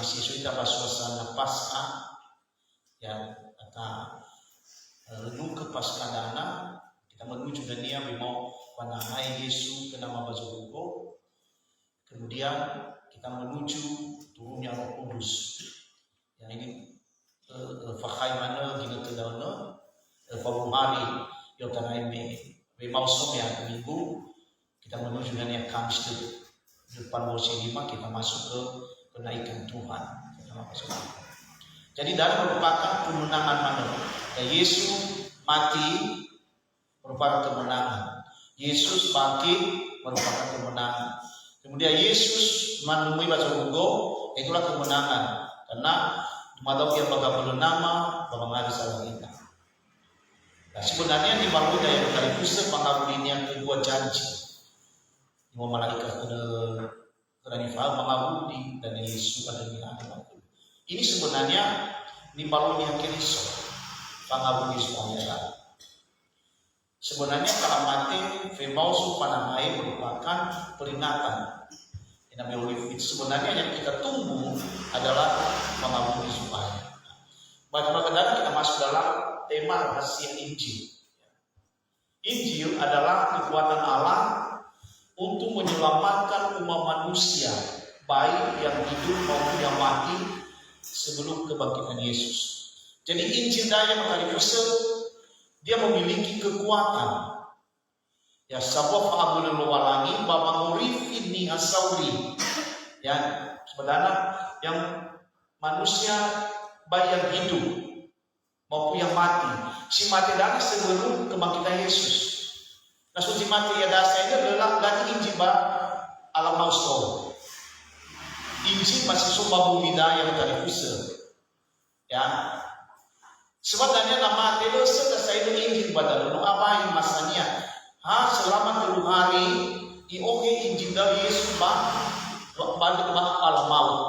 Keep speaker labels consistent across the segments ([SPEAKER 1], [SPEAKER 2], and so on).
[SPEAKER 1] sesuai dengan suasana Paskah ya, kata renung ke Paskah dana kita menuju dunia memang panahai Yesus ke nama Bazurugo, kemudian kita menuju turunnya Roh Kudus. Ya ini fakai mana gina tedana Februari yang tanah ini memang ya minggu kita menuju dunia Kamis depan musim 5 kita masuk ke kenaikan Tuhan. Jadi dalam merupakan kemenangan mana? Yesus mati merupakan kemenangan. Yesus bangkit merupakan kemenangan. Kemudian Yesus menemui Bazurugo, itulah kemenangan. Karena malau yang bagaimana nama bagaimana salah kita. Nah, sebenarnya di baru daya sekaligus pengabulan yang kedua janji. Mau malaikat kerana faham mengabudi dan Yesus ada di dalam. Ini sebenarnya di baru yang kedua pengabudi supaya. Sebenarnya kalau mati Femausu Panamai merupakan peringatan. Sebenarnya yang kita tunggu adalah pengabudi supaya. Bagaimana kita masuk dalam tema rahasia Injil. Injil adalah kekuatan Allah untuk menyelamatkan umat manusia, baik yang hidup maupun yang mati sebelum kebangkitan Yesus. Jadi Injil daya Makalifusa dia memiliki kekuatan. Ya sabab fa'abul walangi bapa murifin ni hasauri. Ya sebenarnya yang manusia baik yang hidup maupun yang mati. Si mati dari sebelum kebangkitan Yesus. Nah suci mati ya dasarnya adalah lagi Injil alam maustol. Injil masih sumpah bumi daya Makalifusa. Ya. Sebenarnya nama itu saya itu Injil pada lalu apa yang masanya? Selama 3 hari ioke Injil dari Yesus balik alam maut.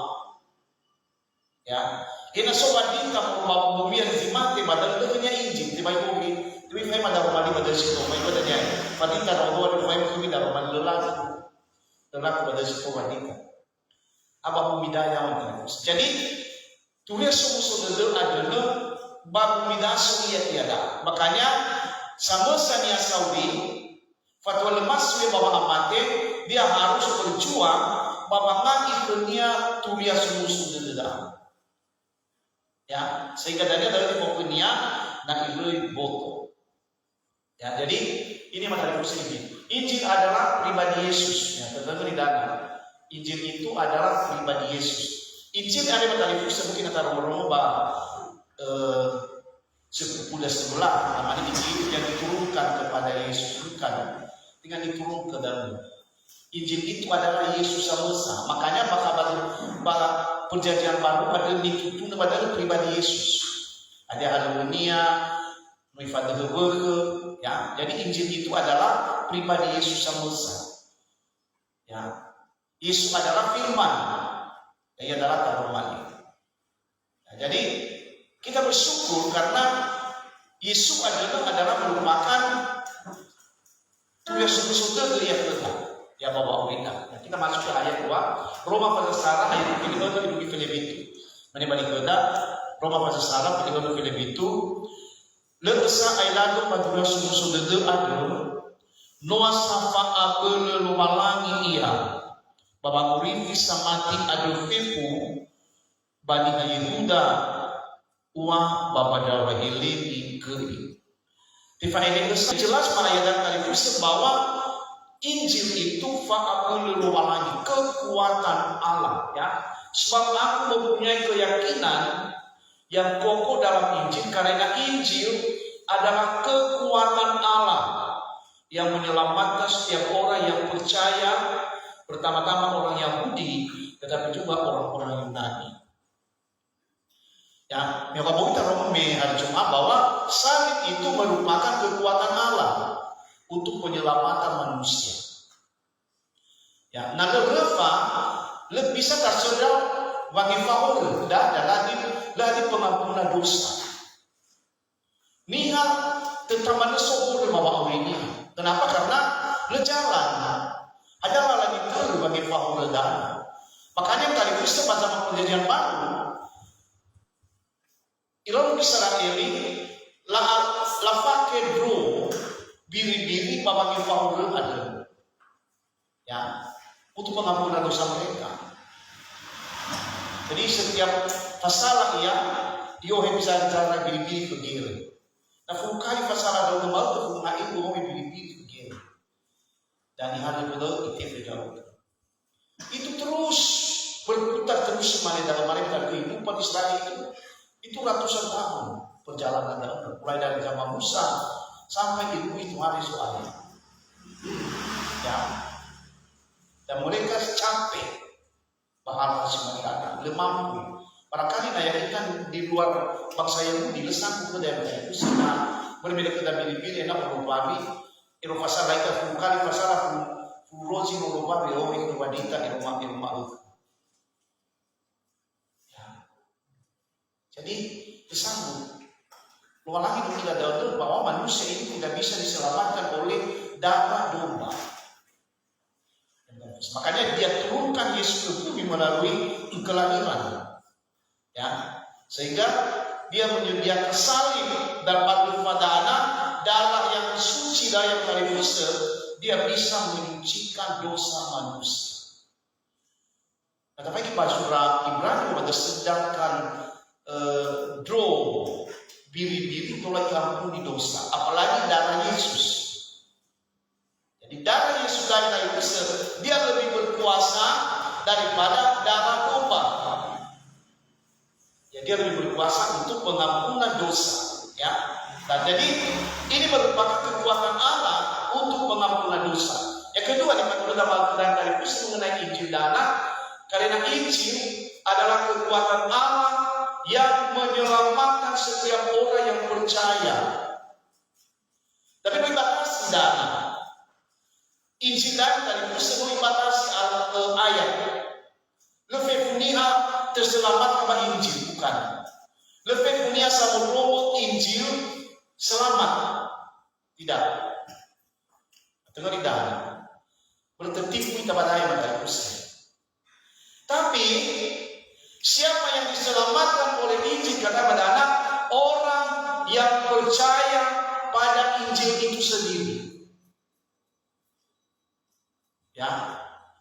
[SPEAKER 1] Ya, kena sobat dinta mau bumi yang dimati pada lalu Injil tiba ioke. Tapi saya pada rumah pada situ, saya pada dia. Padinta rodo ada saya bumi dari rumah lelaku pada situ padinta. Abah bumi daya mana? Jadi tulis sumber adalah bab midasu ia tiada. Makanya sama sania Saudi fatwa lemas dia bawa amate dia harus berjuang bawa ngaki dunia tulia sumusu dedah. Ya, sehingga dari pokoknya nak ilui boto. Ya, jadi ini materi ini. Injil adalah pribadi Yesus. Ya, tentu di dalam Injil itu adalah pribadi Yesus. Injil ada materi mungkin antara romo sepupu sebelah namanya Injil yang diturunkan kepada Yesus bukan dengan diturun ke dalam Injil itu adalah Yesus semasa. Makanya pada perjanjian baru ada dituntun pada pribadi Yesus. Ada harmonia, ya. Jadi Injil itu adalah pribadi Yesus semasa. Ya. Yesus adalah firman. Dia adalah terhormat. Ya, jadi kita bersyukur karena Yesus adalah merupakan tulis sudah dari ya bawa kita. Kita masuk ke ayat 2 Roma pasal ayat 3 di Filipi. Mana balik kepada Roma pasal di Filipi itu lesa ailado madura sudah ada Noah safa apel lumalangi ia baba kurifi samati adu fepu bani Yehuda uang bapa darah hilini keri. Tifaini itu jelas pada ayat tadi bahwa Injil itu fa'akul luwalangi kekuatan Allah ya. Sebab aku mempunyai keyakinan yang kokoh dalam Injil karena Injil adalah kekuatan Allah yang menyelamatkan setiap orang yang percaya, pertama-tama orang Yahudi tetapi juga orang-orang Yunani. Ya, yang kamu kita hari Jumat bahwa salib itu merupakan kekuatan Allah untuk penyelamatan manusia. Ya, naga reva lebih bisa tersedar bagi faul dah lagi pengampunan dosa. Niha terutama sobor bawa ini. Kenapa? Karena lejalan adalah lagi bagi faul dah. Makanya kali Kristen pada zaman perjanjian baru, Ilmu Israeli la pakai bro biri-biri babagi faul ada, ya, untuk pengampunan dosa mereka. Jadi setiap pasal ia bisa bicara biri-biri begini. Nah, kali pasal ada nomor tu mengai ibu biri-biri begini. Dan yang ada betul itu jauh. Itu terus berputar terus dalam mereka kehidupan Israel itu ratusan tahun perjalanan dalam mulai dari zaman Musa sampai itu hari soalnya. Ya. Dan mereka capek bahal mereka lemah. Barangkali kan di luar bangsa Yahudi lesan ke daerah itu sehingga berbeda kita pilih-pilih enak Eropa Eropa pasal lain kali pasal Furosi Eropa Eropa wanita Eropa. Jadi disambung. Luar lagi tidak ada bahwa manusia ini tidak bisa diselamatkan oleh darah domba. Makanya dia turunkan Yesus ke bumi melalui kelahiran, ya, sehingga dia menyediakan salib dan batu padana darah yang suci dan yang paling besar, dia bisa menyucikan dosa manusia. Tetapi pada surah Ibrani pada sedangkan biri-biri tolak ampuni dosa, apalagi darah Yesus. Jadi darah Yesus dan kayu besar dia lebih berkuasa daripada darah domba. Ya, dia lebih berkuasa untuk pengampunan dosa. Ya, nah, jadi ini merupakan kekuatan Allah untuk pengampunan dosa. Yang kedua dikatakan dalam Al-Quran kayu besar mengenai Injil dan Anak, karena Injil adalah kekuatan Allah yang menyelamatkan setiap orang yang percaya. Tapi dibatasi dana. Injil dari Musa dibatasi ayat. Lebih punya terselamat kepada Injil bukan. Lebih punya sama robot Injil selamat tidak. Tengok di dana. Bertertipu kita pada ayat dari Musa. Tapi siapa yang diselamatkan oleh Injil kata pada anak? Orang yang percaya pada Injil itu sendiri. Ya,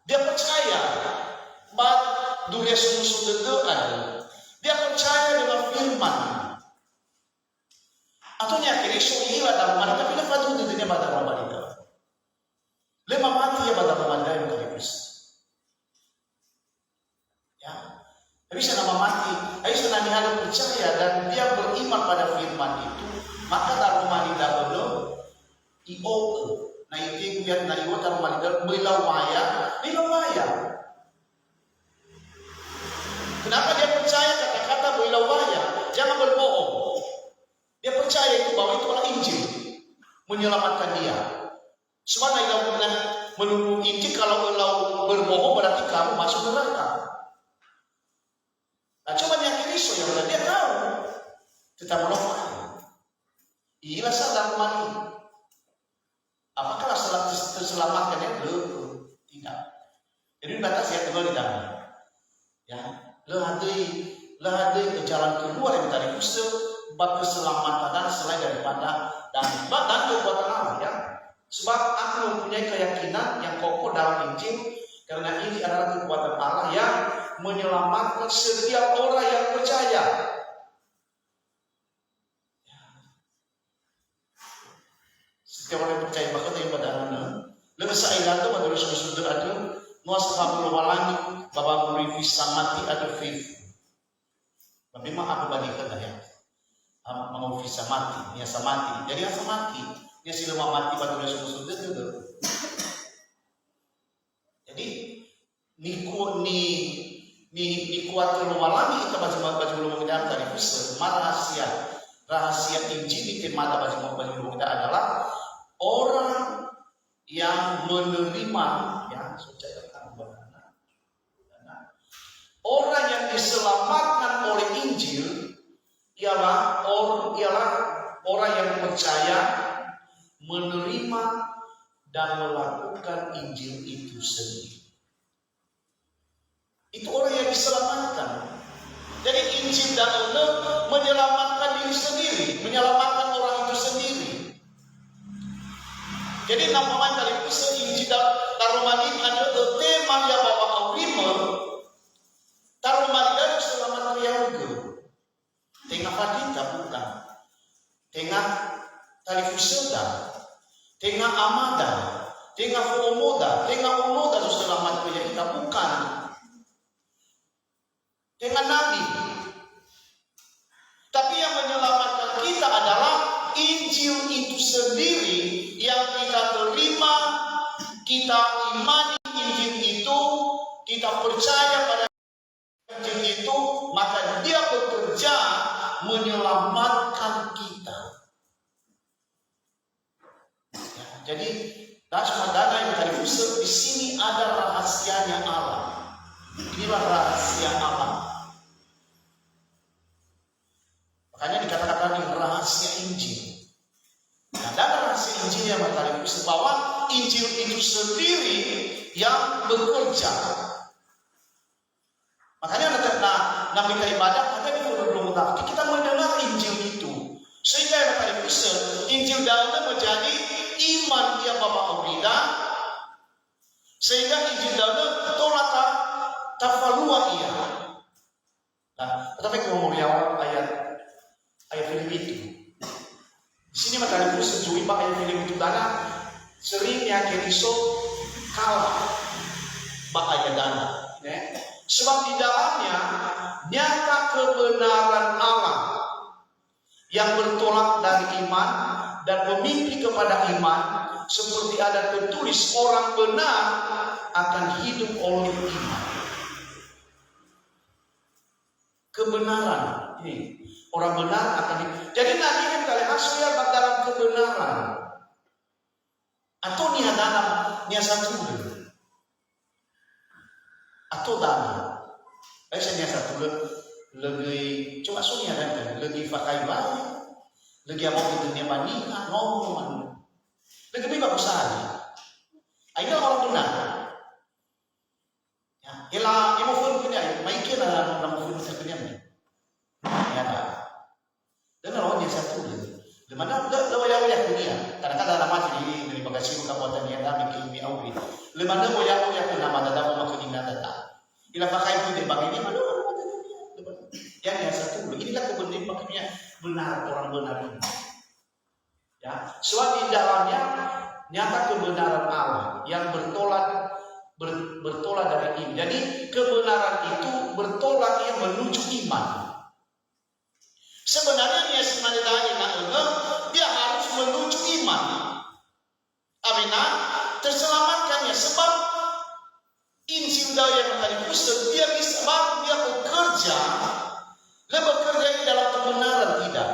[SPEAKER 1] dia percaya bahwa dunia sungguh-sungguh itu ada. Dia percaya dengan firman. Atau nyakiri soilah dalam mana tapi lepas itu dia pada ramai itu. Lema mati ya pada ramai yang kali ya. Tapi nama mati, Aisyah Nani percaya dan dia beriman pada firman itu, maka dalam mani dahulu nah itu biar na iwo dalam mani dahulu bilawaya. Kenapa dia percaya kata-kata bilawaya? Jangan berbohong. Dia percaya itu bahwa itu adalah Injil menyelamatkan dia. Sebenarnya kalau menurut Injil kalau berbohong berarti kamu masuk neraka. Nah, cuma yang Kristo yang dia tahu, tetap menolong. Inilah sadar mani. Apakah terselamatkan ya? Belum, tidak. Jadi batas ya tinggal di dalam. Ya, lehadai ke jalan keluar yang tadi Kristo, bab keselamatan selain daripada dan kekuatan Allah ya. Sebab aku mempunyai keyakinan yang kokoh dalam Injil. Karena ini adalah kekuatan Allah yang menyelamatkan setiap orang yang percaya. Setiap orang yang percaya bahkan yang pada mana. Lebih sailan tu menurut sudut ada nuas kabel walangi bapa murifi samati ada fif. Tapi mah aku bandingkan ya. Mengurifi samati, dia samati. Jadi yang samati, dia sila mati pada sudut itu. Jadi ni kuat kelualangi kita baca belum kita dari Kristus. Rahasia Injil itu mata baca belum kita adalah orang yang menerima ya orang yang diselamatkan oleh Injil ialah orang yang percaya, menerima dan melakukan Injil itu sendiri. Itu orang yang diselamatkan. Jadi Injil dan menyelamatkan diri sendiri, menyelamatkan orang itu sendiri. Jadi nampaknya dari pusat Injil dan Romani ada tema yang bawa awima, tarumani dan selamat riauge. Tengah padita bukan, tengah tali pusada, tengah amada, tengah fuomoda, tengah umoda selamat kita bukan. Dengan Nabi. Tapi yang menyelamatkan kita adalah Injil itu sendiri yang kita terima, kita imani Injil itu, kita percaya pada Injil itu, maka dia bekerja menyelamatkan kita. Ya, jadi dasmadana yang tadi di sini ada rahasianya Allah. Inilah rahasia Allah. Makanya dikatakan ini rahasia Injil. Nah, dan rahasia Injil yang tadi bahwa Injil itu sendiri yang bekerja. Makanya nah kita ibadah ada di belum tahu. Kita mendengar Injil itu, sehingga yang tadi Injil dalamnya menjadi iman yang Bapak Aurida, sehingga Injil dalamnya tolak tafalua ia. Nah, tetapi kalau mau ayat film itu, di sini maka itu sejui pak ayat film itu dana seringnya keriso kalah pak ayat dana. Sebab di dalamnya nyata kebenaran Allah yang bertolak dari iman dan memimpi kepada iman, seperti ada tertulis orang benar akan hidup oleh iman. Kebenaran ini orang benar akan hidup. Jadi nanti kali hasil dalam kebenaran atau nia satu atau dana. Saya nia satu lebih cuma sunya dan lebih pakai banyak, lebih apa itu dunia bandingan ngomong, lebih bagus saja. Ayo orang benar. Ila imo pun punya, maiki lah nama pun punya ni. Ya, dan orang yang satu di mana lawaya punya. Kadang-kadang nama jadi dari bagasi kabupaten yang kami kimi awi. Di mana lawaya pun nama dada mau makin data. Ila pakai pun di bagian mana? Yang satu. Inilah kebenaran makanya benar orang benar ini. Ya, sebab di dalamnya nyata kebenaran Allah yang bertolak dari iman. Jadi kebenaran itu bertolak yang menuju iman. Sebenarnya dia harus menuju iman. Amina terselamatkannya sebab Injil yang tadi pusat dia bekerja di dalam kebenaran tidak.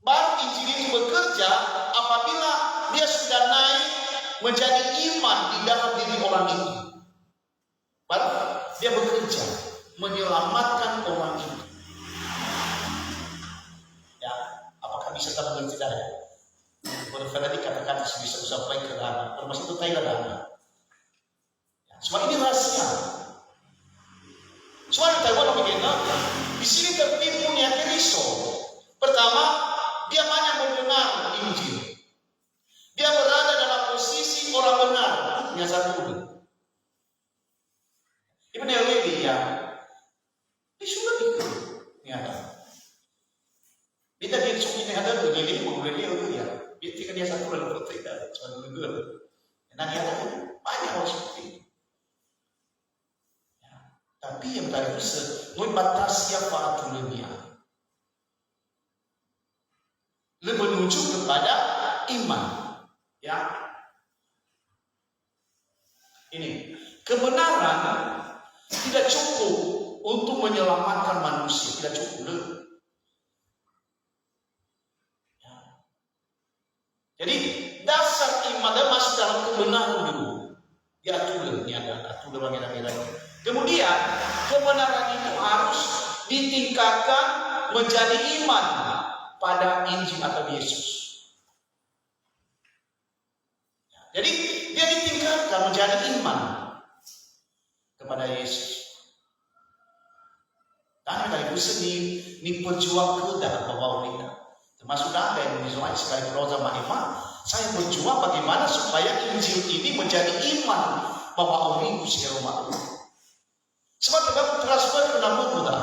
[SPEAKER 1] Baru Injil itu bekerja apabila dia sudah naik menjadi iman di dalam diri orang itu. Baru dia bekerja menyelamatkan orang itu. Ya, apakah bisa kita mengerti tidak? Boleh tadi kata-kata bisa sampai ke dana, termasuk itu kayak dana. Semua ini rahasia. Semua kita buat begini. Di sini tertipunya Keriso. Pertama, dia banyak mendengar Injil. Dia berada dalam posisi orang benar. Yang satu. Ibu Nelly ya. Disuruh itu. Ya. Kita dia suka ini ada begini, mengulangi itu ya. Dia satu lalu tidak. Cuma dulu. Nah dia banyak orang seperti itu. Tapi yang tadi itu membatasi apa aturannya. Lebih menuju kepada iman. Ya. Ini kebenaran tidak cukup untuk menyelamatkan manusia, tidak cukup. Ya. Jadi dasar iman dan masuk dalam kebenaran dulu. Diatur, atur bagaimana. Kemudian kebenaran itu harus ditingkatkan menjadi iman pada Injil atau Yesus. Jadi dia ditingkatkan menjadi iman kepada Yesus. Karena dari itu ni berjuang ke dalam bawah kita. Termasuk ada yang disuai sekali proza Ema. Saya berjuang bagaimana supaya Injil ini menjadi iman bahwa minggu si rumah. Sebab kita transfer ke nama muda.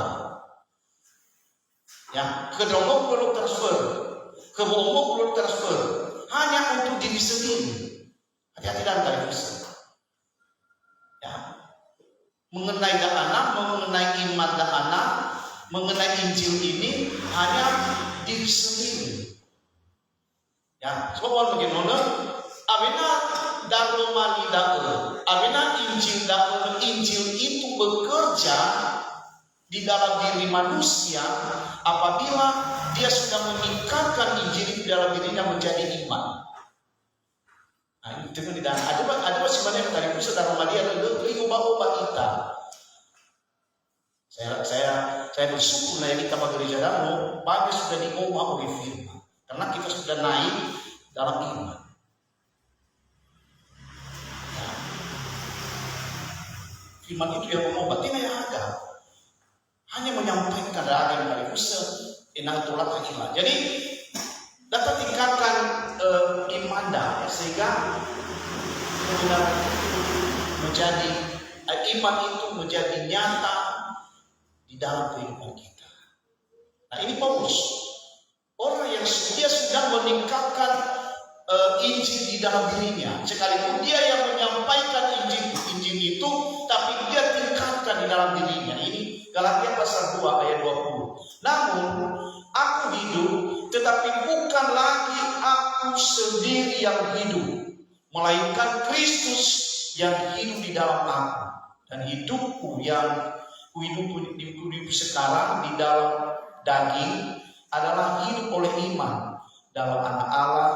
[SPEAKER 1] Ya, ke domong belum transfer, ke bomong belum transfer. Hanya untuk diri sendiri. Hati-hati dalam dari itu. Ya, mengenai anak, mengenai iman dan anak, mengenai Injil ini hanya diri sendiri. Ya, sebab bagaimana? Abena daromani daul, abena Injil daul, Injil itu bekerja di dalam diri manusia apabila dia sudah meningkatkan Injil di dalam dirinya menjadi iman. Nah, itu tidak ada sebenarnya dari pusat daroma dia adalah ubah-ubah kita. Saya bersyukur dari kita gereja Damo, bagi sudah diubah oleh firman. Karena kita sudah naik dalam iman. Ya. Firman itu yang mengubah, tidak yang ada. Hanya menyampaikan keadaan yang dari pusat, enang tulat iman. Jadi, dapat tingkatkan iman dah, sehingga menjadi iman itu menjadi nyata di dalam kehidupan kita. Nah, ini Paulus, orang yang dia sudah meningkatkan Injil di dalam dirinya. Sekalipun dia yang menyampaikan Injil itu, tapi dia tingkatkan di dalam dirinya. Ini Galatia pasal 2 ayat 20. Namun aku hidup, tetapi bukan lagi aku sendiri yang hidup, melainkan Kristus yang hidup di dalam aku. Dan hidupku yang hidup sekarang di dalam daging adalah hidup oleh iman dalam anak Allah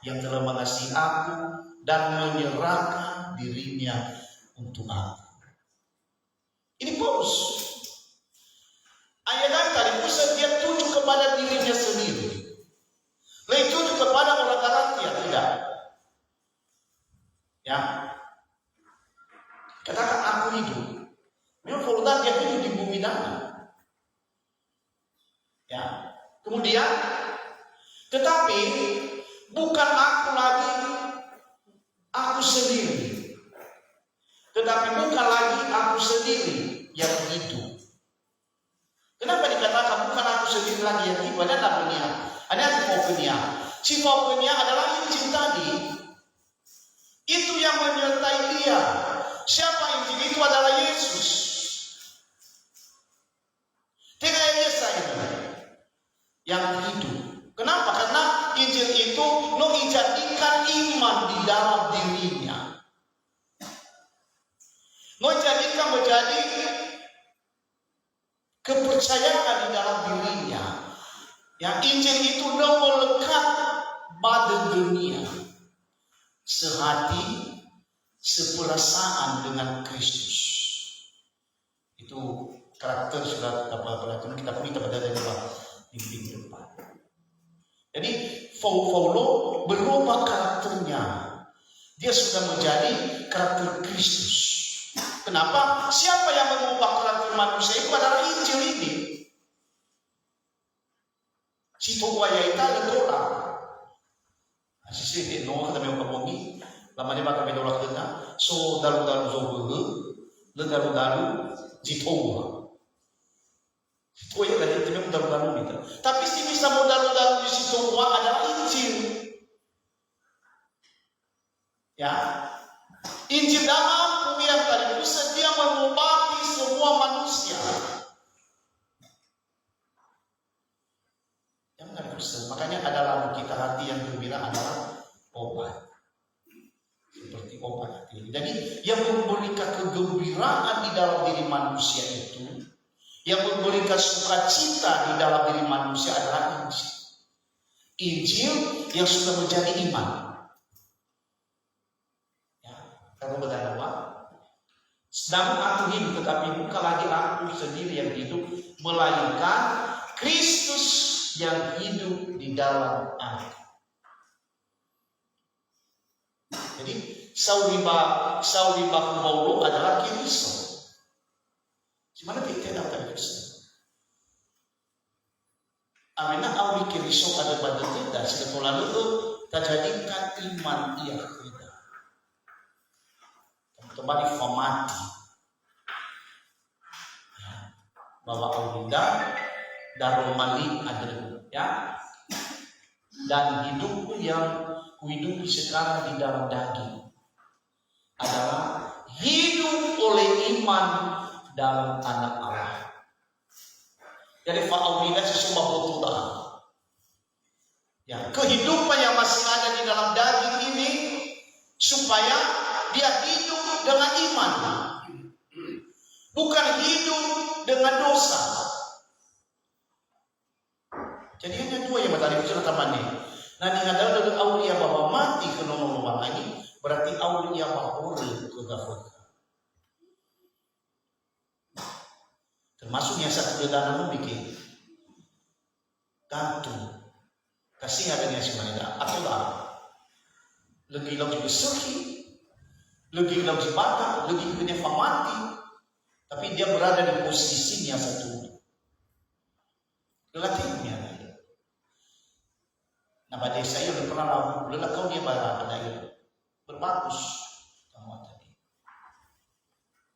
[SPEAKER 1] yang telah mengasihi aku dan menyerahkan dirinya untuk aku. Ini Paulus. Ayat tadi pusat dia tuju kepada dirinya sendiri. Lain tuju kepada orang Galatia, tidak. Ya. Katakan aku hidup. Memang Paulus dia hidup di bumi dana. Ya. Kemudian, tetapi bukan aku lagi aku sendiri. Tetapi bukan lagi aku sendiri yang hidup. Kenapa dikatakan bukan aku sendiri lagi yang hidup? Ada namanya. Ada sifopenia. Sifopenia adalah Injil tadi. Itu yang menyertai dia. Siapa Injil itu adalah Yesus. Tidak Yesus yang hidup. Kenapa? Karena Injil itu menjadikan iman di dalam dirinya. Menjadikan menjadi kepercayaan di dalam dirinya. Yang Injil itu melekat pada dunia. Sehati, seperasaan dengan Kristus. Itu karakter surat peraturan kita pun kita pada di depan. Jadi Paulo berubah karakternya. Dia sudah menjadi karakter Kristus. Kenapa? Siapa yang mengubah karakter manusia itu adalah Injil ini. Si tua yaita letora. Sisi di no kata memang kamongi. Lama dia bakal bedola kena. So dalu zobu, le dalu si tua. Si tua yang lagi itu memang dalu itu. Tapi si bisa mau dalu di si tua adalah Injil. Ya. Injil damai yang tadi itu sedia mengobati semua manusia. Yang tadi itu, makanya ada lagu kita hati yang gembira adalah obat. Seperti obat hati. Jadi yang memberikan kegembiraan di dalam diri manusia itu, yang memberikan sukacita di dalam diri manusia adalah Injil. Injil yang sudah menjadi iman. Kalau berdoa, sedang aku hidup, tetapi bukan lagi aku sendiri yang hidup, melainkan Kristus yang hidup di dalam aku. Jadi Saul limbah Paulo adalah Kristus. Cuma kita dapat Kristen. Amina awal kirisok ada pada kita sekolah itu terjadikan iman ia kita. Kembali famati bahwa awalnya darul mali ada ya, dan hidupku yang kuhidupi sekarang di dalam daging adalah hidup oleh iman dalam anak Allah. Jadi fa'awlidah sesungguh betul ya, kehidupan yang masih ada di dalam daging ini supaya dia hidup dengan iman, bukan hidup dengan dosa. Jadi hanya dua yang tadi bicara teman ini. Nah, ini adalah dari aulia bahwa mati ke nomor ini berarti aulia bahwa ke gafur. Termasuk yang satu dalam bikin gantung kasih adanya semuanya atau lah lagi bersuki, lagi bata, lagi punya famati, tapi dia berada di posisi yang satu. Latihnya. Nah, pada saya udah pernah lalu, kau dia berada pada berbagus kamu tadi.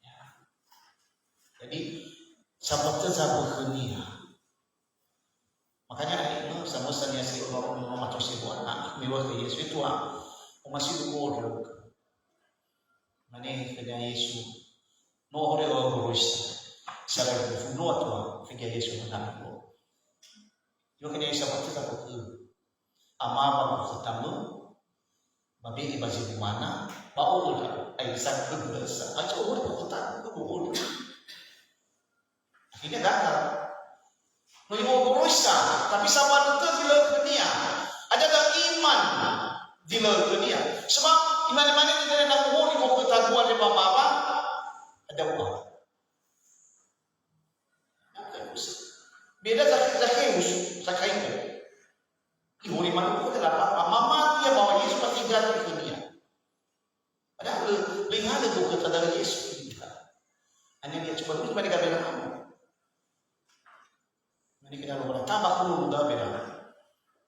[SPEAKER 1] Ya. Jadi sahabat kenia. Makanya ini sama saya si orang macam si anak mewah ke Yesus itu masih bodoh. Mana kerja Yesus, no orang berusaha, saya no tua kerja Yesus menang. Yo kerja sahabat ke ama bapa ketemu, babi ibaji di mana, bau dah, aisyah berdosa, aja orang berkata bau. Ini gagal. Mau berusaha, tapi sabar itu di luar dunia. Ada iman di luar dunia. Sebab iman-iman ini tidak ada umur, mau ketahuan di bapa-bapa, ada uang. Beda Zakheus. Ibu iman itu adalah apa? Mama dia bawa Yesus pasti ganti ke dunia. Padahal lihat itu kata dari Yesus. Hanya dia coba dulu mereka bela kamu. Ini kita lupa tambah puluh muda beda,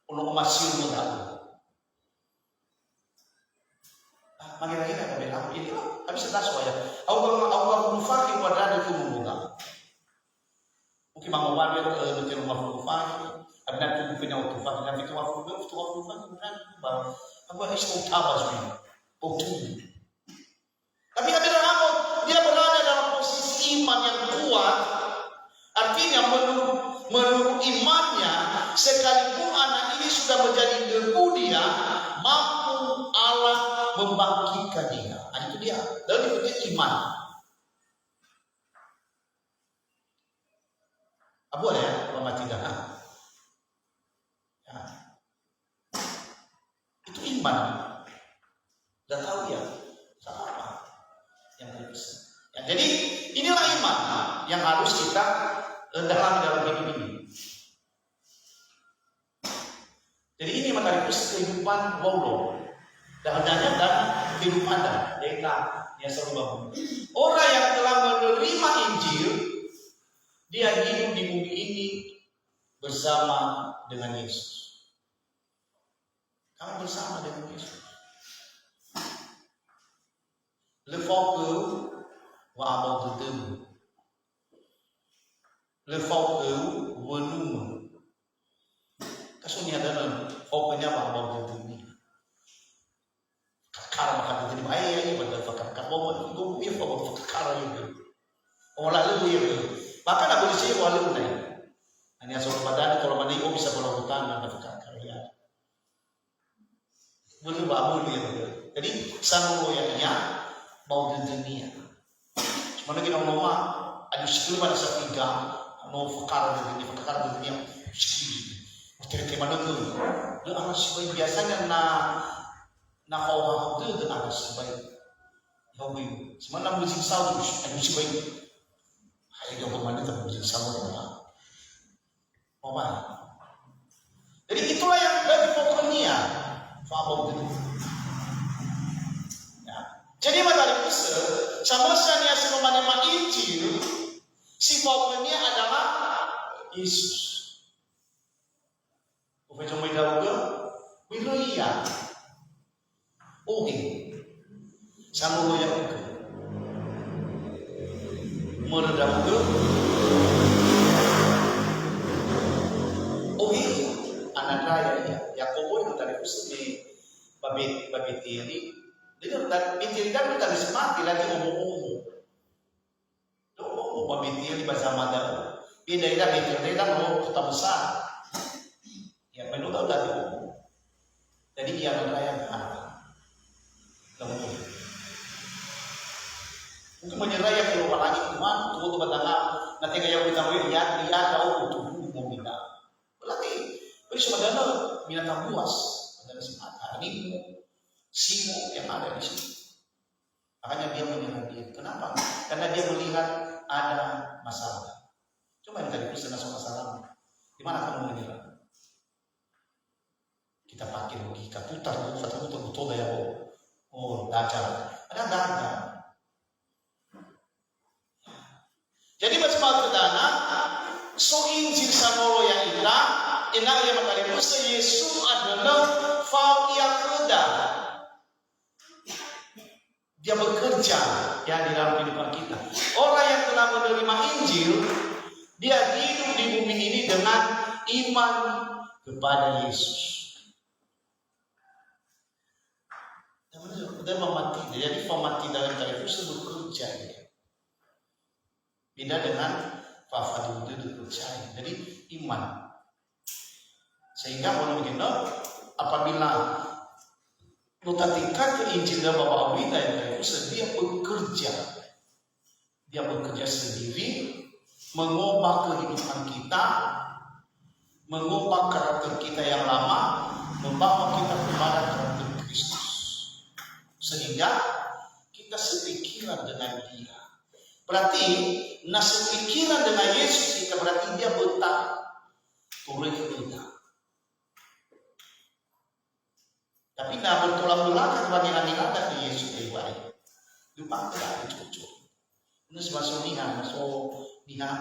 [SPEAKER 1] puluh masih muda. Makin lagi ada beda. Ini habis setas wajah. Allah mufakir pada itu muda. Mungkin mau wajar ke rumah mufakir. Ada nanti punya waktu fakir. Nanti ke waktu fakir bukan baru. Aku harus utama sebenarnya. Betul. Tapi ada orang dia berada dalam posisi iman yang kuat. Artinya menurut imannya, sekalipun anak ini sudah menjadi debu dia, mampu Allah membangkitkan dia. Nah, itu dia. Lalu itu iman. Apa ya? Kalau mati dah. Ya. Itu iman. Dan tahu ya, salah apa yang harus. Ya, jadi inilah iman yang harus kita dalam hidup ini. Jadi ini matematis kehidupan Paulo. Dan kehidupan Anda. Yang selalu bangun. Orang yang telah menerima Injil, dia hidup di bumi ini bersama dengan Yesus. Kamu bersama dengan Yesus. Le focus wa abang tu. Le focus wa num. Kasunya adalah fokusnya abang tu ni. Kakar makan tu ni. Ayah betul fakar. Kamu itu punya fokus kakar itu. Orang lalu dia. Bahkan aku disini walau naik. Hanya soal badan kalau mana itu bisa pulang hutan dan fakar karya. Belum bahu dia. Jadi sang loyanya mau di dunia. Cuma lagi ngomong ada sekali pada setiga mau fakar di dunia. Kira-kira mana tu? Dia harus sebaik biasanya na kau tu dia harus sebaik. Hobi. Semana musik saus ada sebaik. Hai dia kemana tu musik saus dia. Apa? Jadi itulah yang dari pokoknya. Faham tu. Jadi materi besar, sama saya semua menerima Injil, Sifatnya adalah Yesus. Upaya jomai daun ke iya. Oke. Sama lo yang ke. Meredam ke. Oke. Anak raya ya. Yakobo yang tadi kusumi babit ini. Dia binti kan kita bisa mati lagi omong-omong. Pemimpin di bahasa Mada, di daerah mau kota besar, ya menurut tahu tadi, jadi dia merayakan, mungkin menyeraya keluar lagi cuma tunggu bertanggal, nanti kayak kita dia tahu untuk mau minta, berarti beri sebenarnya binatang buas, ada semata ini simo yang ada di sini, makanya dia menyerah dia, kenapa? Karena dia melihat ada masalah. Coba yang tadi pesan masalah. Di mana kamu mengira? Kita pakai logika putar betul ya bu. Oh, dajar. Ada dajar. Jadi macam kedana, so injil sanolo yang ina yang makali musa Yesus adalah fau ia kerja. Dia bekerja ya di dalam kehidupan kita. Orang yang telah menerima Injil, dia hidup di bumi ini dengan iman kepada Yesus. Dan memati. Jadi memati dalam Yesus bekerja. Beda dengan Fafadu itu percaya. Jadi iman. Sehingga kalau begini, apabila tingkat ke Injil dan Bapak Awita yang Yesus, dia bekerja sendiri, mengubah kehidupan kita, mengubah karakter kita yang lama, membawa kita kepada karakter Kristus, sehingga kita sepikiran dengan Dia. Berarti, sepikiran dengan Yesus kita berarti Dia betah, boleh kita. Tapi bertolak belakang bagi nada di Yesus lebih baik. Lupa tidak cucu. Ini masuk diha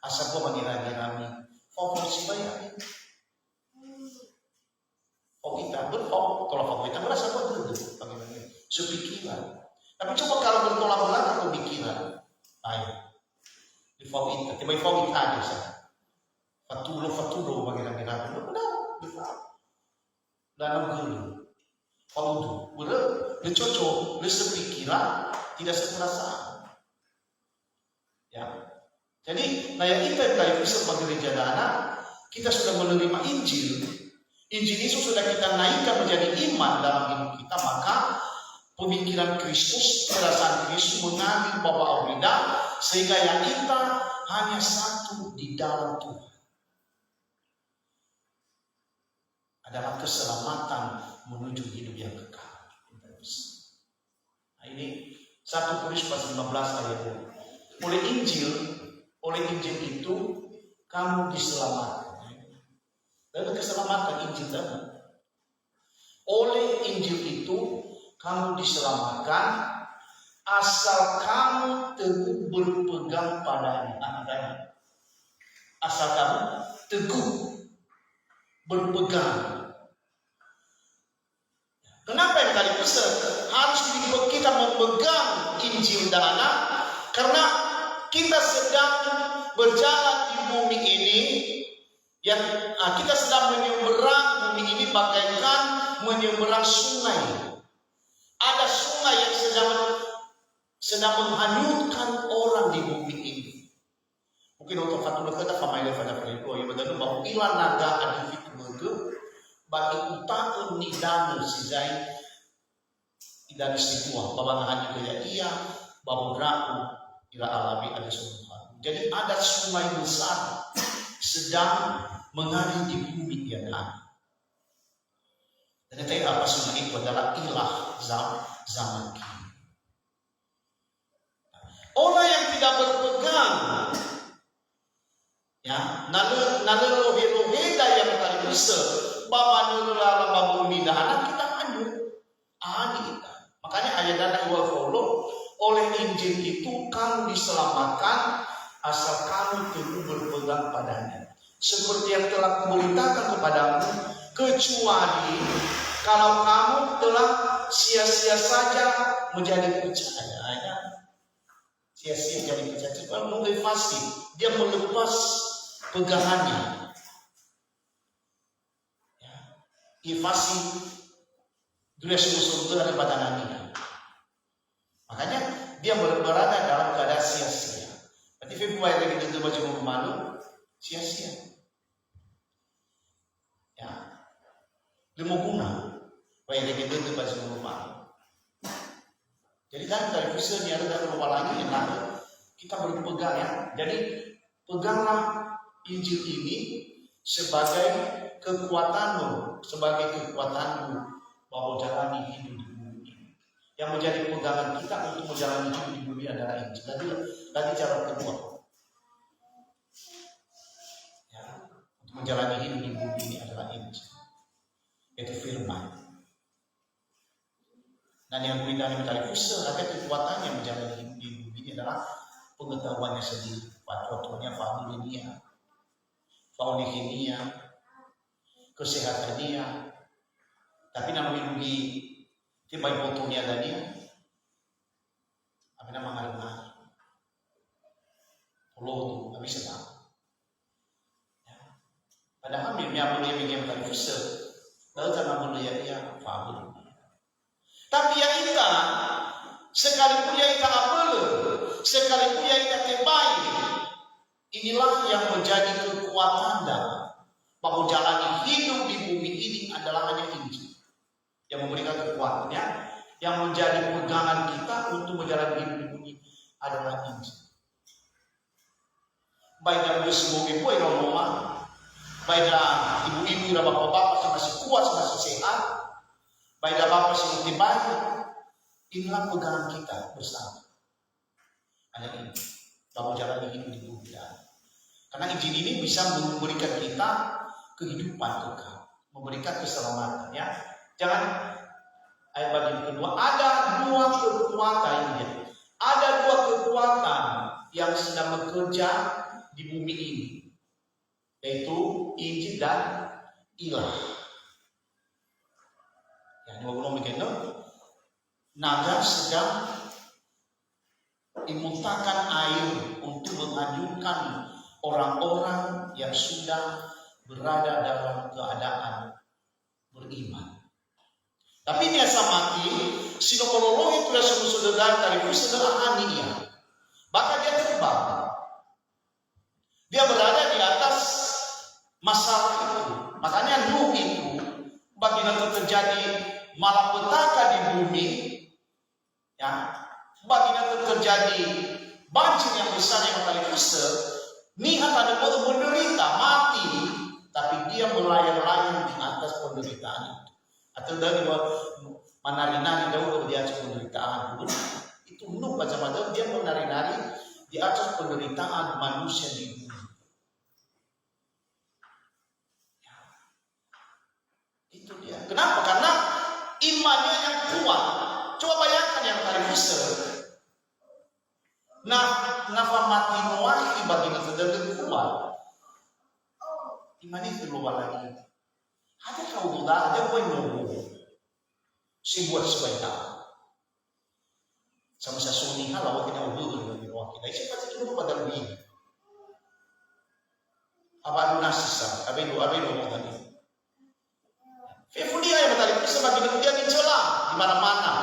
[SPEAKER 1] asal gua bagi rami. Fokus bayar. Oh kita tolak kita berasa gua dulu bagi sepikiran. Tapi coba kalau bertolak belakang pemikiran, baik. Di fokus kita, fokus aja sah. Fatulo bagi rami. Benar. Dalam dulu. Kalau benar, cocok, sepikiran, tidak seperasaan. Ya, jadi yang kita dari sebagai gereja anak, kita sudah menerima Injil. Injil itu sudah kita naikkan menjadi iman dalam hidup kita, maka pemikiran Kristus, perasaan Kristus mengambil Bapak Aurida, sehingga yang kita hanya satu di dalam Tuhan. Adalah keselamatan menuju hidup yang kekal. Nah ini 1 Korintus pasal 15 ayat 2. Oleh Injil itu kamu diselamatkan. Dan keselamatan Injil dan oleh Injil itu kamu diselamatkan asal kamu teguh berpegang padanya. Asal kamu teguh berpegang. Kenapa yang tadi pesan harus kita memegang Injil dana? Karena kita sedang berjalan di bumi ini, yang kita sedang menyeberang bumi ini bagaikan menyeberang sungai. Ada sungai yang sedang menghanyutkan orang di bumi ini. Mungkin untuk fatullah kita pamaila pada periode yang betul bahwa ilan naga ada fitur bagi utang nidana sijai tidak istiqomah babangan juga ia baburaku ila alami ada sungai. Jadi ada sungai besar sedang mengalir di bumi yang ada. Dan itu apa sungai itu adalah ilah zaman kini. Orang yang tidak berpegang ya nalelo-lohe yang tadi besar Bapa nurula babumi anak kita hanyut. Kita. Makanya ayat dana iwal follow oleh Injil itu kamu diselamatkan asal kamu teguh berpegang padanya. Seperti yang telah kuberitakan kepadamu, kecuali kalau kamu telah sia-sia saja menjadi percaya. Ya. Sia-sia jadi percaya. Kalau motivasi, dia melepas pegangannya. Ya. Invasi Grace musuh dari badannya. Makanya dia berada dalam keadaan sia-sia. Berarti Februari yang kita baca malu sia-sia. Ya, lima guna. Baik yang kita baca malu. Jadi kan dari vision yang ada berubah lagi yang lain kita berpegang ya. Jadi peganglah Injil ini sebagai kekuatanmu, bahwa jalani hidup di bumi ini. Yang menjadi pegangan kita untuk menjalani hidup di bumi adalah Injil. Tadi cara kedua. Ya, untuk menjalani hidup di bumi ini adalah Injil. Yaitu firman. Dan yang berikan mencari usaha, ada kekuatannya menjalani hidup di bumi ini adalah pengetahuannya sendiri. Contohnya faunikinia, kesehatannya. Tapi namanya di tiba fotonya tadi, apa nama ngarang? Pulau tu, tapi sedang. Ya. Padahal dia boleh bikin kali fuse, lalu tanah boleh ya fabel. Tapi yang kita, sekalipun yang kita apel, sekalipun yang kita terbaik, inilah yang menjadi kekuatan dan bahwa jalani hidup di bumi ini adalah hanya Injil. Yang memberikan kekuatannya, yang menjadi pegangan kita untuk menjalani hidup di bumi adalah Injil. Baik dari semua ibu yang rumah, baik dari ibu-ibu dan bapak-bapak yang masih kuat, masih sehat, baik dari bapak yang baik, inilah pegangan kita bersama. Hanya ini, bahwa jalani hidup di bumi. Karena Injil ini bisa memberikan kita kehidupan kekal, memberikan keselamatan. Ya. Jangan ayat bagian kedua, ada dua kekuatan ini. Ada dua kekuatan yang sedang bekerja di bumi ini, yaitu Injil dan ilah. Yang ngomong begini, naga sedang memuntahkan air untuk menghancurkan orang-orang yang sudah berada dalam keadaan beriman. Tapi biasa mati, sinomolologi itu sudah sudah dari saudara Ania. Bahkan dia terbang. Dia berada di atas masalah itu. Makanya Nuh itu, bagaimana terjadi malapetaka di bumi, ya, bagaimana terjadi banjir yang besar yang kali besar, niat ada menderita mati, tapi dia melayang-layang di atas penderitaan itu. Atau dari menari-nari dahulu di atas penderitaan itu Nuh macam-macam dia menari-nari di atas penderitaan manusia di bumi. Ya. Itu dia. Kenapa? Karena imannya yang kuat. Coba bayangkan yang tadi besar. Nah, mati nuahi bagi negara kuat. Iman itu luar lagi. Ada kau muda, ada kau nunggu. Si buat sebaiknya. Sama saya sunyi kalau kita ubur dengan wakil. Saya pasti kita pada lebih. Apa nasisa? Apa itu mau tadi? Fefulia yang tadi bisa bagi dia dicela di mana-mana.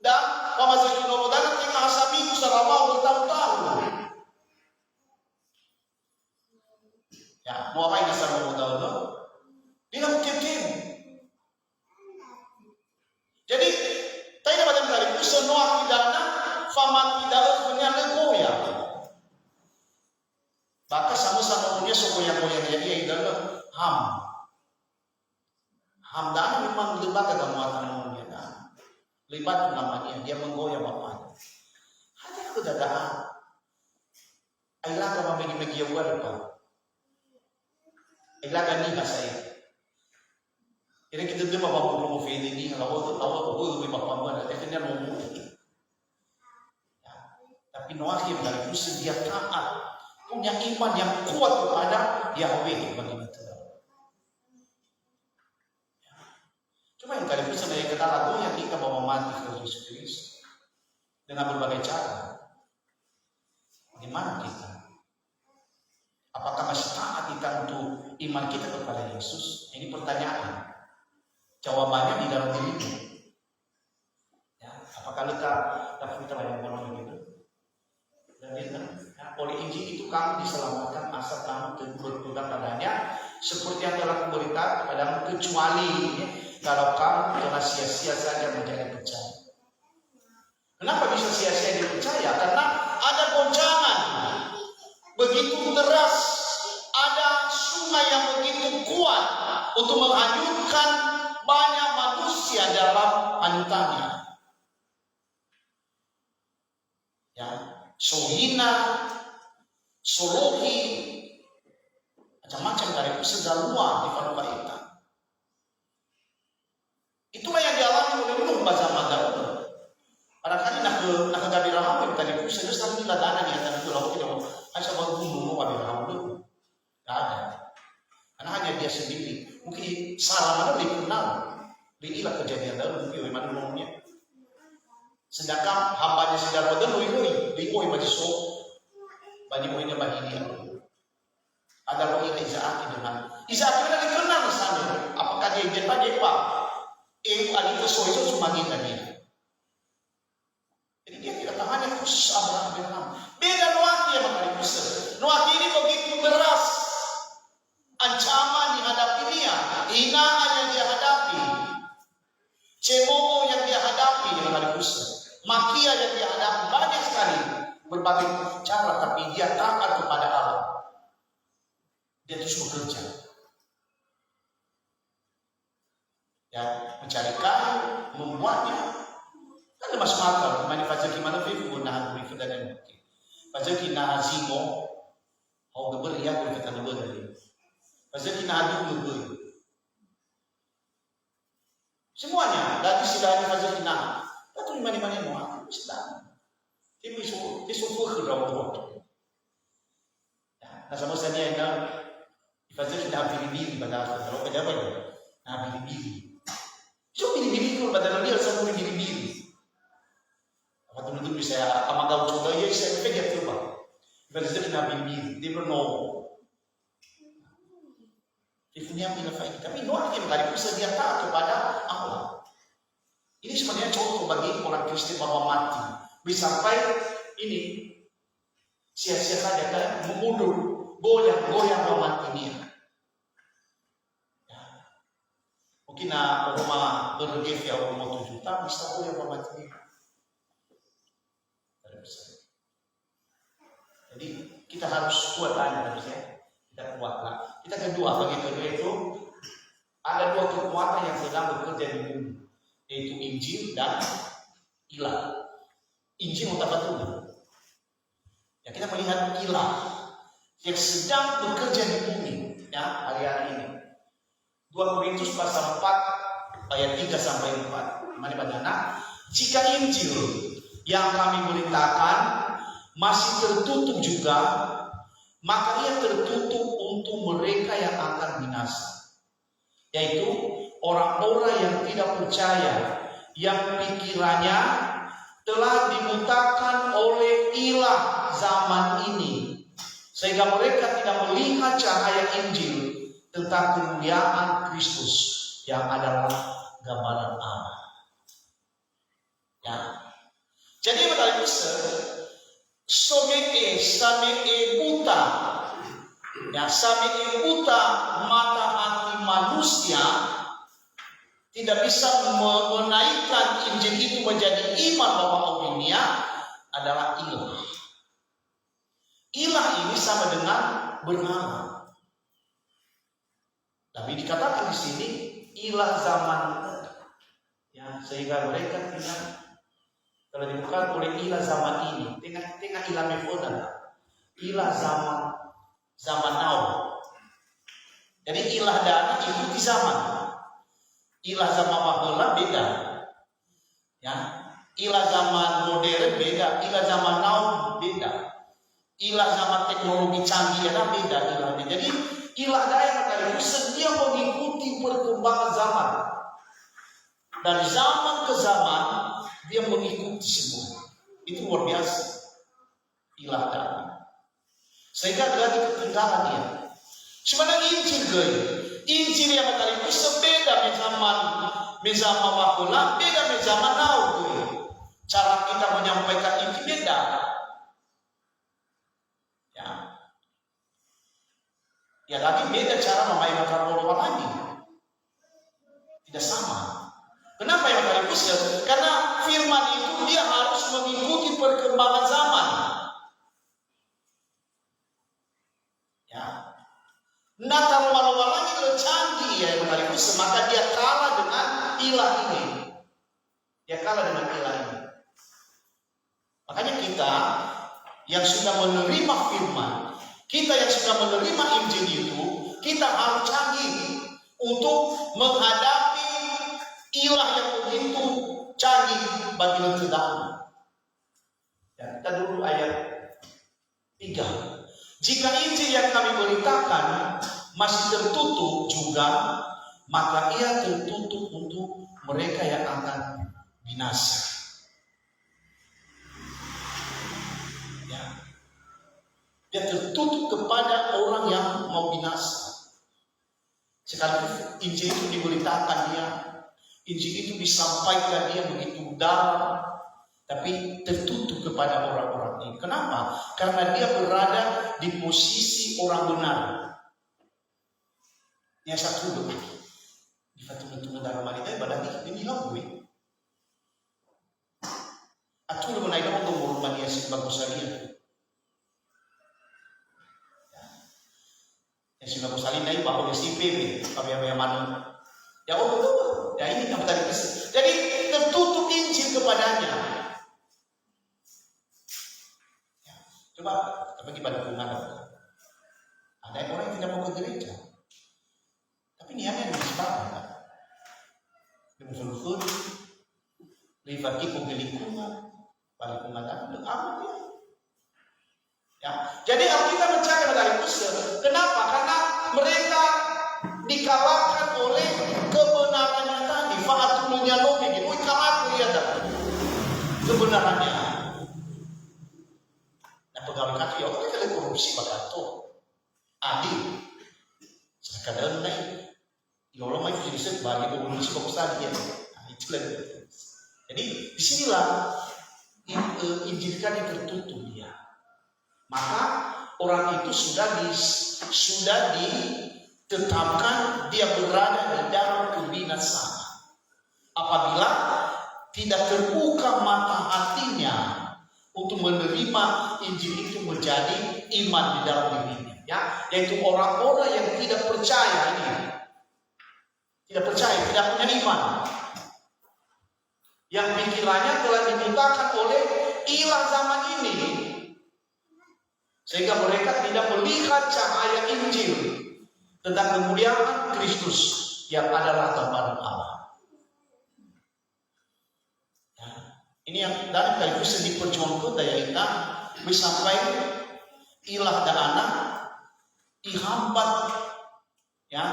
[SPEAKER 1] Dan pemasukan kemudahan tinggal seminggu selama bertahun-tahun. Ya, mau apa ini sama bertahun-tahun? Dia mungkin. Jadi, tadi dapat dari usaha Noah tidakna, fama tidak punya legoya. Maka sama-sama punya sokoya-koya dia adalah ham. Hamdan memang libat ke muatan dia kan. Libat namanya dia menggoyah bapaknya. Hanya kedadaan. Ailah kau bagi-bagi apa? Ailah kan nikah saya. Jadi kita dia bawa promo film ini, kalau lebih bapak mana, dia kena mau. Ya. Tapi Noah yang sekaligus dia taat, punya iman yang kuat kepada Yahweh bagi kita. Cuma yang kali itu sebagai kata lagu yang kita mau mati ke Yesus Kristus dengan berbagai cara. Bagaimana kita? Apakah masih taat kita untuk iman kita kepada Yesus? Ini pertanyaan. Jawabannya di dalam dirimu. Ya, apakah kita banyak orang begitu? Dan ya, oleh Injil itu kamu diselamatkan asal kamu berpegang padanya, seperti yang telah kuberikan kepadamu, kecuali kalau kamu telah sia-sia saja menjadi percaya. Kenapa bisa sia-sia dipercaya? Karena ada goncangan begitu deras, ada sungai yang begitu kuat untuk menghanyutkan banyak manusia dalam hanyutannya. Ya, Sohina, Solohi, macam-macam dari segala di Fanuka itu. Itulah yang dialami oleh Nuh pada zaman dahulu. Barangkali nak gabi ramai tadi pun sudah sering diladana di antara itu lalu tidak mau. Asal baru bunuh gabi ramai dulu. Tak ada. Karena hanya dia sendiri. Mungkin salah mana dikenal. Inilah kejadian dahulu mungkin bagaimana ngomongnya. Sedangkan hambanya sedang pada lui-lui, lui bagi sok, bagi muinya bagi dia. Ada loh Isaak dengan Isaak itu dikenal di sana. Apakah dia jadi apa? Ali kesoy itu cuma kita dia. Jadi dia tidak tahannya khusus Abraham. Beda Noah dia makanya khusus. Noah ini begitu deras ancaman dihadapi dia, hinaan yang dia hadapi, cemooh yang dia hadapi dengan hari khusus, makia yang dia hadapi banyak sekali berbagai cara, tapi dia taat kepada Allah. Dia terus bekerja. Ya, mencari kayu, membuatnya. Kan ada masuk akal. Mana fajr gimana fifu nahan fifu dan mungkin. Fajr kina azimo, hau geber ya boleh kata geber dari. Fajr kina adu geber. Semuanya dari silahnya fajr kina. Tapi mana mau sedang. Tapi isu kerja buat. Nah sama saya yang fajr kina pilih pada kalau pada apa ya? Nah pilih. So bili-bili ko padahal dia sa mga bili-bili. Apa tuh bisa amagaw coba ya saya pegat tuh Pak. Ibadah na bili-bili, they don't know. Ifunya pinafai. Tapi Noah yang tadi bisa dia taat kepada Allah. Ini sebenarnya contoh bagi orang Kristen bahwa mati. Bisa sampai ini sia-sia saja kan mengundur, goyang mati dia. Mungkin rumah bergif ya rumah 7 juta bisa boleh mati dia. Jadi kita harus kuat aja harusnya. Kita kuatlah. Kita kedua bagi kedua itu ada dua kekuatan yang sedang bekerja di bumi, yaitu Injil dan Ilah. Injil mutabatuna. Ya kita melihat Ilah yang sedang bekerja di bumi ya hari-hari ini. 2 Korintus pasal 4 ayat 3 sampai 4. Mari padana, jika Injil yang kami beritakan masih tertutup juga, maka ia tertutup untuk mereka yang akan binasa, yaitu orang-orang yang tidak percaya, yang pikirannya telah dibutakan oleh ilah zaman ini, sehingga mereka tidak melihat cahaya Injil tentang kemuliaan Kristus yang adalah gambaran Allah. Ya. Jadi berkali samee buta. Ya, samee buta mata hati manusia tidak bisa menaikkan Injil itu menjadi iman bahwa Aulinia adalah ilah. Ilah ini sama dengan bernama. Tapi dikatakan di sini ilah zaman, ya sehingga mereka tidak kalau dibuka oleh ilah zaman ini, tengah ilah mefoda, ilah zaman now. Jadi ilah dana ikuti zaman, ilah zaman bahula beda, ya Ilah zaman modern beda, ilah zaman now beda. Ilah zaman teknologi canggih ada beda ilahnya. Jadi ilah daya sekaligus dia mengikuti perkembangan zaman. Dari zaman ke zaman dia mengikuti semua. Itu luar biasa. Ilah daya. Sehingga lagi ketinggalan dia. Sebenarnya Injil gaya. Injil yang sekaligus sebeda zaman wakula, beda zaman now gaya. Cara kita menyampaikan Injil beda. Ya lagi beda cara memainkan orang lagi. Tidak sama. Kenapa ya Bapak Ibu? Karena firman itu dia harus mengikuti perkembangan zaman. Ya. Nah kalau malu lagi kalau canggih ya Bapak Ibu, maka dia kalah dengan ilah ini. Dia kalah dengan ilah ini. Makanya kita yang sudah menerima firman, kita yang sudah menerima Injil itu, kita harus canggih untuk menghadapi ilah yang begitu canggih bagi terdahulu. Ya, kita dulu ayat 3. Jika Injil yang kami beritakan masih tertutup juga, maka ia tertutup untuk mereka yang akan binasa. Dia tertutup kepada orang yang mau binasa. Sekalipun Injil itu diberitakan dia, Injil itu disampaikan dia begitu dalam, tapi tertutup kepada orang-orang ini. Kenapa? Karena dia berada di posisi orang benar. Yang satu dulu, di fatun-fatun dalam malita ibadah ini hilang gue. Aku udah menaik untuk rumah dia sebagus dia. Yang sudah bersalin dari bahwa SIP kami yang mana ya betul ya ini yang tadi jadi tertutup Injil kepadanya ya, coba bagi pada pengadap ada orang yang tidak mau ke gereja tapi niatnya di sebabnya dia musuh ribaki ke lingkungan balik pengadap itu amat ya. Ya, jadi Alkitab mencatat dari Musa. Kenapa? Karena mereka dikalahkan oleh kebenarannya tadi. Fa'atulunya lobi, gitu. Kalahkan ya kebenarannya. Nah, pegawai kaki, orang kalau korupsi bagaimana? Adil. Sekadar naik. Ya Allah, mau jadi sebagai pengurus komstan ya. Nah, itulah. Jadi disinilah Injil kan yang tertutup dia. Maka orang itu sudah ditetapkan dia berada di dalam kebinasaan. Apabila tidak terbuka mata hatinya untuk menerima Injil itu menjadi iman di dalam dirinya, ya, yaitu orang-orang yang tidak percaya ini, tidak percaya, tidak punya iman, yang pikirannya telah dibutakan oleh ilah zaman ini. Sehingga mereka tidak melihat cahaya Injil tentang kemuliaan Kristus yang adalah gambaran Allah. Ya, ini yang dalam sekaligus diperjuangkan daya kita sampai ilah dan anak dihambat ya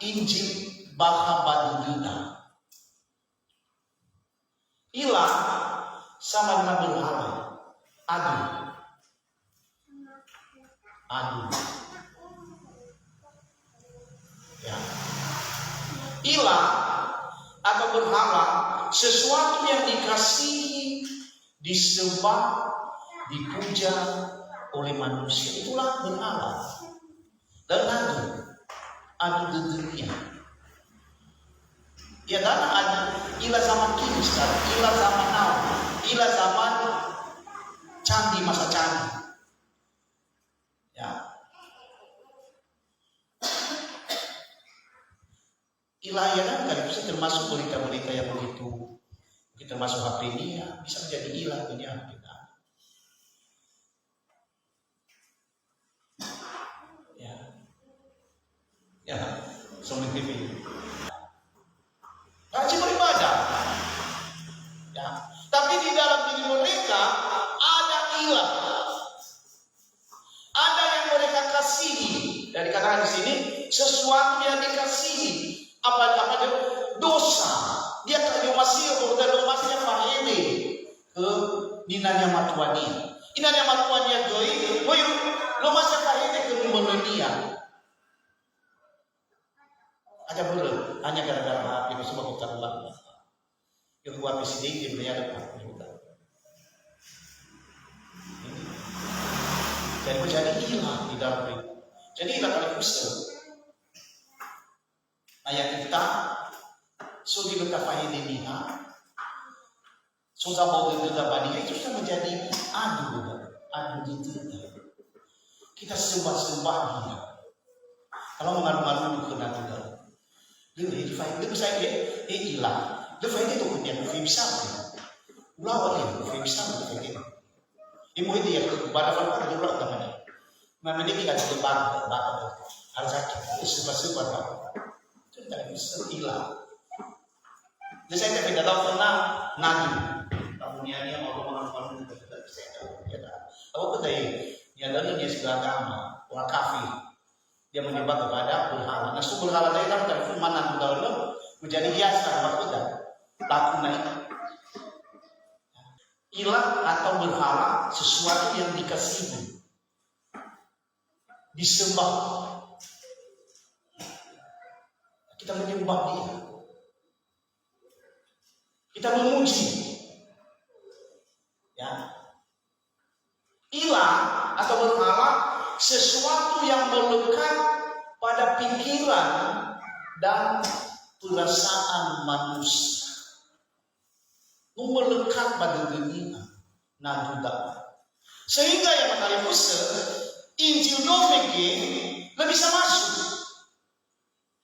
[SPEAKER 1] Injil bahabat dunia. Ilah sama dengan berhala, adu. Ya. Ilah atau berhala sesuatu yang dikasihi, disembah, dipuja oleh manusia. Itulah berhala. Dan adu dunia. Ya karena adu ilah zaman kini sekarang, ilah zaman now, ilah zaman canggih masa canggih. Ya. Ilah ya kan bisa termasuk berita-berita yang begitu, kita termasuk HP ini ya bisa menjadi ilah ini kita. Ya, Sony TV. Rajin beribadah. Ya, tapi di sesuatu yang dikasihi. Apa dia? Dosa. Dia kayu masih berda masih fahini ke dinanya matuania. Inanya matuania joy, boy lo masih fahini ke pneumonia. Ada boleh hanya gara-gara hati itu semua kita ulang. Yang gua presiden dia beliau ada juga. Jadi menjadi hilang di dalam itu. Jadi hilang kali kusel. Ayat kita so di berkafai diniha, so zabau bani itu sudah menjadi adu gitu. Kita sembah dia. Kalau mengadu-adu ke natural, dia fai dia bisa hilang. Dia fai itu dia bisa. Ulawan dia bisa dia. Ibu dia pada fakta dia ulang namanya. Namanya kita terbang harus sakit sebab tidak bisa hilang. Jadi saya tidak tahu pernah nadi. Tamunya dia mau mengamalkan itu tidak bisa tahu. Ya tak. Apa betul? Yang dari dia segala agama, wakafi. Dia menyembah kepada berhala. Nah, su berhala saya kan telepon mana dulu menjadi hiasan maksudnya. Laku naik. Ilah atau berhala sesuatu yang dikasihi, disembah. Kita menyembah dia. Kita memuji. Ya. Ilah atau berhala sesuatu yang melekat pada pikiran dan perasaan manusia. Melekat pada dunia. Naduda. Sehingga yang menarik Injil Domeke lebih bisa masuk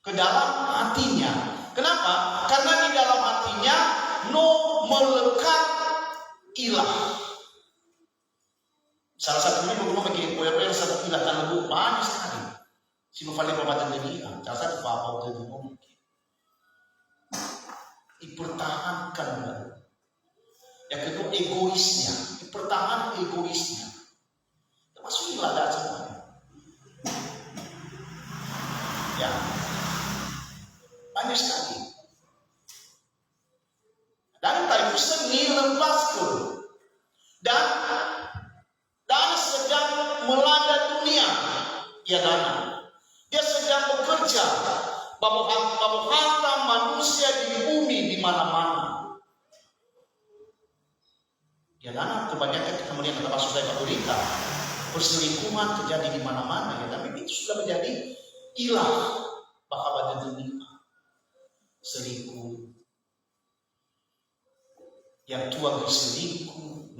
[SPEAKER 1] ke dalam hatinya. Kenapa? Karena di dalam hatinya melekat ilah. Salah satunya bagaimana bagi poya-poya satu ilah dan lebih banyak sekali. Si mufali pembaca dunia. Salah satu faham itu mungkin dipertahankan. Yang kedua egoisnya, dipertahankan egoisnya. Termasuk ilah dan semuanya. Ya. Banyak sekali. Dan Taifusan dilepaskan. Dan sedang melanda dunia. Ya dana. Dia sedang bekerja. Bahwa harta manusia di bumi di mana-mana. Ya dana kebanyakan kita melihat dalam sudah berita. Perselingkuhan terjadi di mana-mana. Ya, tapi itu sudah menjadi ilah. Bahkan pada dunia. Selingkuh. Yang tua berselingkuh,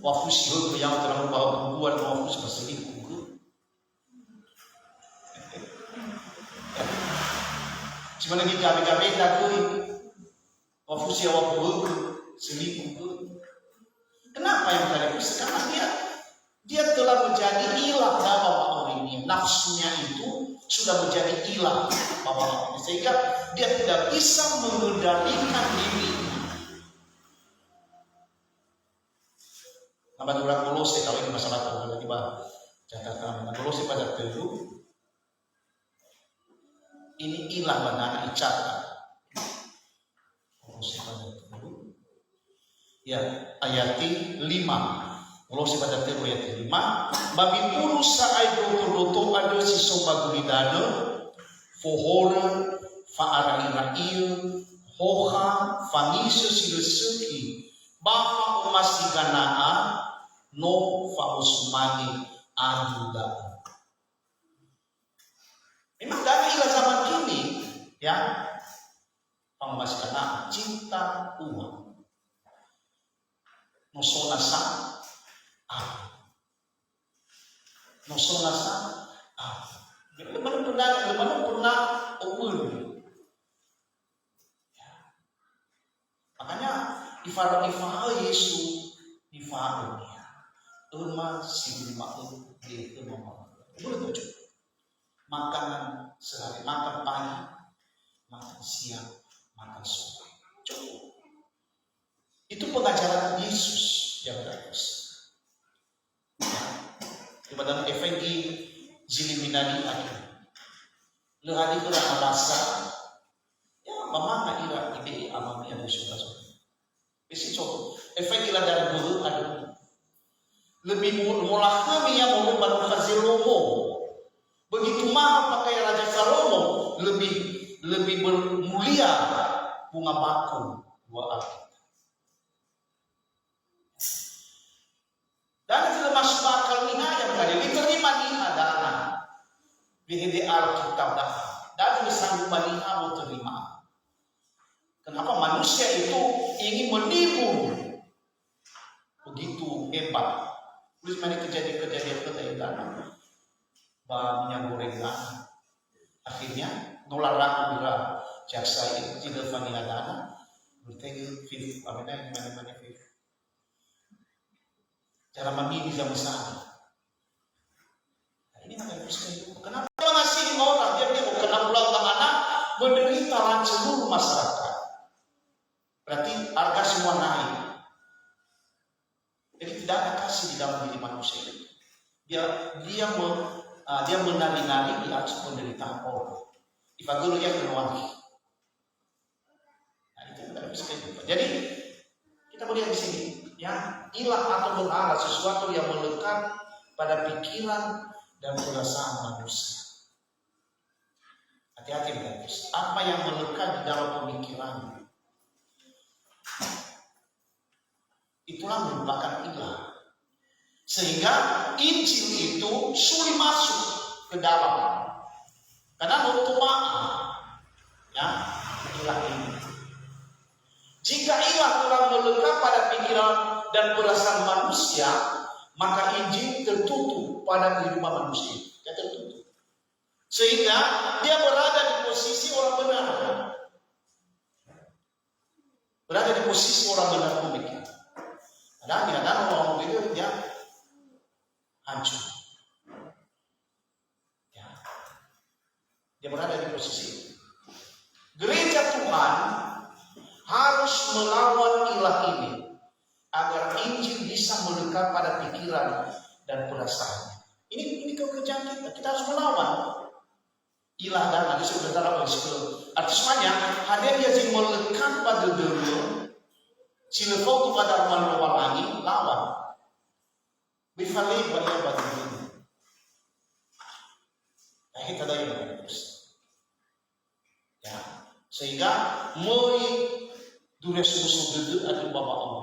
[SPEAKER 1] wafus yang telah membawa perempuan, wafus berselingkuh. Cuma lagi kami tak wafus yang wafus selingkuh. Kenapa yang tadi? Karena dia telah menjadi ilah dalam orang ini. Nafsunya itu sudah menjadi ilah bawah orang ini, sehingga dia tidak bisa mengendalikan diri. Nama orang Kolose kalau ini masalah tiba-tiba catatan Kolose pada 7 ini ilah benar dicatat. Kolose pada 7 ya ayat 5. Kolose pada 7 ayat 5. Babi puru sa ay doto ada si somba gulidano fohora fa arail hoha fangiso silusuki baka umasiganaa no fausmani aduda. Memang dari ilah zaman kini ya pengmaskanaan cinta uang nosonasa Lemana pernah umur. Ya. Makanya ifara Yesus ifara dia. Emas si maklum di rumah. Boleh tuh. Makanan sehari, makan pagi, makan siang, makan sore. Cukup. Itu pengajaran Yesus yang bagus. Ya. Di dalam Evangeli Ziliminani ada. lehadi ko na merasa, ya mamanga ira ide amami ada suka-suka. Besi coba, efek ila dari bulu ada lebih murah kami yang mau baru kasih Romo. Begitu mahal pakai Raja Salomo, lebih bermulia bunga bakung dua api. Dan tidak masuk akal ini yang tadi diterima di adana di Alkitab dan disanggup maniha mau terima. Kenapa manusia itu ingin menipu begitu hebat? Terus mana kejadian-kejadian ketaikan, minyak goreng akhirnya nular raku bila jaksa itu tidak fani adana bertemu fit apa mana fit cara memilih zaman sana. Nah, ini agak miskin. Kenapa mengasihi orang dia kena pulang ke anak menderita seluruh masyarakat. Berarti harga semua naik. Jadi tidak ada kasih di dalam diri manusia itu. Dia menari-nari di atas penderitaan orang. Ifagulu yang menuangi. Nah itu tidak bisa kita. Jadi kita melihat di sini, ya ilah atau berhala sesuatu yang melekat pada pikiran dan perasaan manusia. Hati-hati guys. Apa yang melekat di dalam pemikiran? Itulah merupakan ilah. Sehingga Injil itu sulit masuk ke dalam. Karena otomatis ya ilah ini. Jika ilah telah melekat pada pikiran dan perasaan manusia, maka Injil tertutup pada kehidupan manusia. Dia tertutup. Sehingga dia berada di posisi orang benar. Berada di posisi orang benar pemikiran. Kadang-kadang orang begitu dia hancur. Ya. Dia berada di posisi. Gereja Tuhan harus melawan ilah ini agar Injil bisa melekat pada pikiran dan perasaan. Ini kekerjaan kita. Kita harus melawan ilah dan nanti sudah tahu artinya hadir dia yang melekat pada diri. Sila kau tu pada amal walangi lawan. Bifalih banyak bagi ini. Nah kita dah yang terus. Ya, sehingga mulai dua musuh dulu ada bapa Allah.